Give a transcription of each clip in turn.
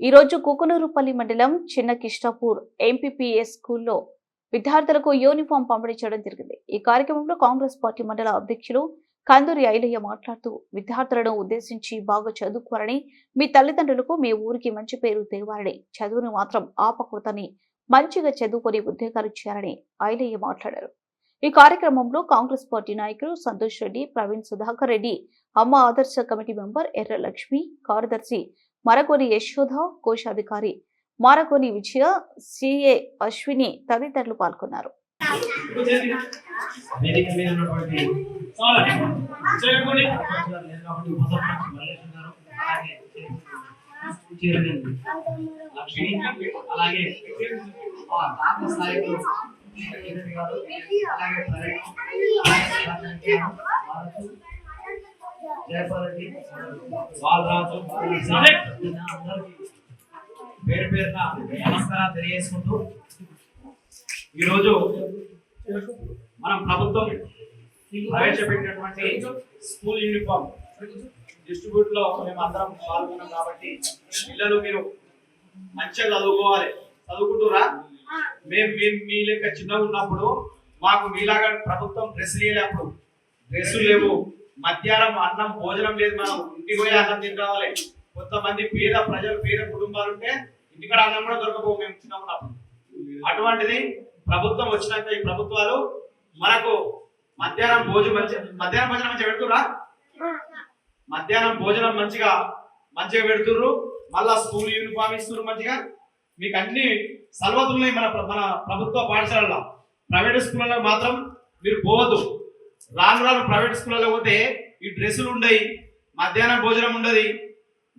ఈ రోజు కుకునూరుపల్లి మండలం చిన్న కిష్టాపూర్ ఎంపీపీఎస్ స్కూల్లో విద్యార్థులకు యూనిఫామ్ పంపిణీ చేయడం జరిగింది. ఈ కార్యక్రమంలో కాంగ్రెస్ పార్టీ మండల అధ్యక్షులు కందూరి ఐలయ్య మాట్లాడుతూ విద్యార్థులను ఉద్దేశించి బాగా చదువుకోవాలని, మీ తల్లిదండ్రులకు మీ ఊరికి మంచి పేరు తేవాలని, చదువును మాత్రం ఆపకూడదని, మంచిగా చదువుకొని ఉద్యోగాలు చేయాలని ఐలయ్య మాట్లాడారు. ఈ కార్యక్రమంలో కాంగ్రెస్ పార్టీ నాయకులు సంతోష్ రెడ్డి, ప్రవీణ్ సుధాకర్ రెడ్డి, అమ్మ ఆదర్శ కమిటీ మెంబర్ ఎర్ర లక్ష్మి, కార్యదర్శి మరగోని యశోద, కోశాధికారి మారగోని విజయ, సిఏ అశ్విని తదితరులు పాల్గొన్నారు. పేరు పేరున నమస్కారాలు తెలియజేసుకుంటూ ఈరోజు మనం ప్రభుత్వం ప్రవేశపెట్టినటువంటి స్కూల్ యూనిఫామ్ డిస్ట్రిబ్యూట్ లో మేము అందరం పాల్గొన్నాం. కాబట్టి పిల్లలు మీరు మంచిగా చదువుకోవాలి. చదువుకుంటురా? మేము మీ లెక్క చిన్నగా ఉన్నప్పుడు మాకు మీలాగా ప్రభుత్వం డ్రెస్సులు వేయలేప్పుడు, డ్రెస్సులు లేవు, మధ్యాహ్నం అన్నం భోజనం లేదు, మనం ఇంటికి పోయి అన్నం తినవాలి. కొంతమంది పేద ప్రజలు, పేద కుటుంబాలు ఉంటే ఇంటికాడ అన్నం కూడా దొరకపోవు మేము చిన్నప్పుడు. అటువంటిది ప్రభుత్వం వచ్చినాక ఈ ప్రభుత్వాలు మనకు మధ్యాహ్నం భోజనం మంచిగా పెడుతురా? మధ్యాహ్నం భోజనం మంచిగా పెడుతుర్రు. మళ్ళా స్కూల్ యూనిఫామ్ ఇస్తున్నారు మంచిగా. మీకు అన్ని సలవతులు ఉన్నాయి మన ప్రభుత్వ పాఠశాలలో. ప్రైవేట్ స్కూళ్ళలో మాత్రం మీరు పోవద్దు. రాను ప్రైవేట్ స్కూళ్ళలో పోతే ఈ డ్రెస్సులు ఉండయి, మధ్యాహ్నం భోజనం ఉండదు.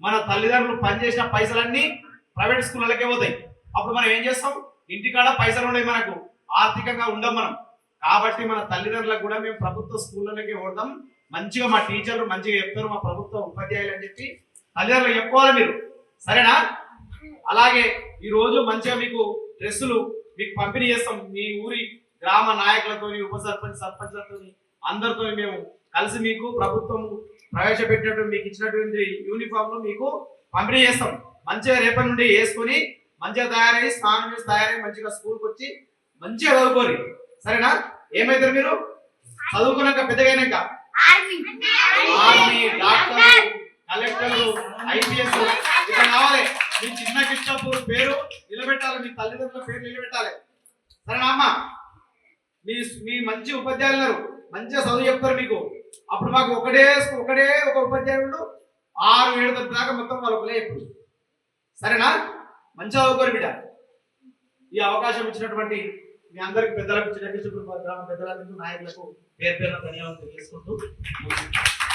మన తల్లిదండ్రులు పనిచేసిన పైసలన్నీ ప్రైవేట్ స్కూళ్ళకే పోతాయి. అప్పుడు మనం ఏం చేస్తాం? ఇంటికాడ పైసలు ఉండవు, మనకు ఆర్థికంగా ఉండం మనం. కాబట్టి మన తల్లిదండ్రులకు కూడా మేము ప్రభుత్వ స్కూళ్ళకే పోతాం. మంచిగా మా టీచర్లు మంచిగా చెప్తారు, మా ప్రభుత్వ ఉపాధ్యాయులు అని చెప్పి తల్లిదండ్రులకు చెప్పుకోవాలి మీరు, సరేనా? అలాగే ఈ రోజు మంచిగా మీకు డ్రెస్సులు మీకు పంపిణీ చేస్తాం. మీ ఊరి గ్రామ నాయకులతోని, ఉప సర్పంచ్, సర్పంచ్లతోని అందరితో మేము కలిసి మీకు ప్రభుత్వం ప్రవేశపెట్టినటువంటి మీకు ఇచ్చినటువంటి యూనిఫామ్ లో మీకు పంపిణీ చేస్తాం. మంచిగా రేపటి నుండి వేసుకొని మంచిగా తయారయ్యి, స్నానం చేసి తయారయ్యి మంచిగా స్కూల్కి వచ్చి మంచిగా చదువుకోరు, సరేనా? ఏమైతారు మీరు చదువుకున్నాక? పెద్దగైనాక ఆర్మీ, డాక్టర్లు, కలెక్టర్లు, ఐపీఎస్ ఇట్లా కావాలి. మీ చిన్న కిష్టాపూర్ పేరు నిలబెట్టాలి, మీ తల్లిదండ్రుల పేరు నిలబెట్టాలి, సరేనా అమ్మ? మీ మంచి ఉపాధ్యాయులు మంచిగా చదువు చెప్తారు మీకు. అప్పుడు మాకు ఒకటే ఒక ఉపాధ్యాయుడు 6-7 తరగతి దాకా మొత్తం వాళ్ళకులే ఎప్పుడు, సరేనా? మంచిగా చదువుకోరు బిడ్డ. ఈ అవకాశం ఇచ్చినటువంటి మీ అందరికి పెద్దలకు, చిన్న గ్రామ పెద్దలకు, నాయకులకు పేరు పేరున ధన్యవాదాలు తెలియజేసుకుంటూ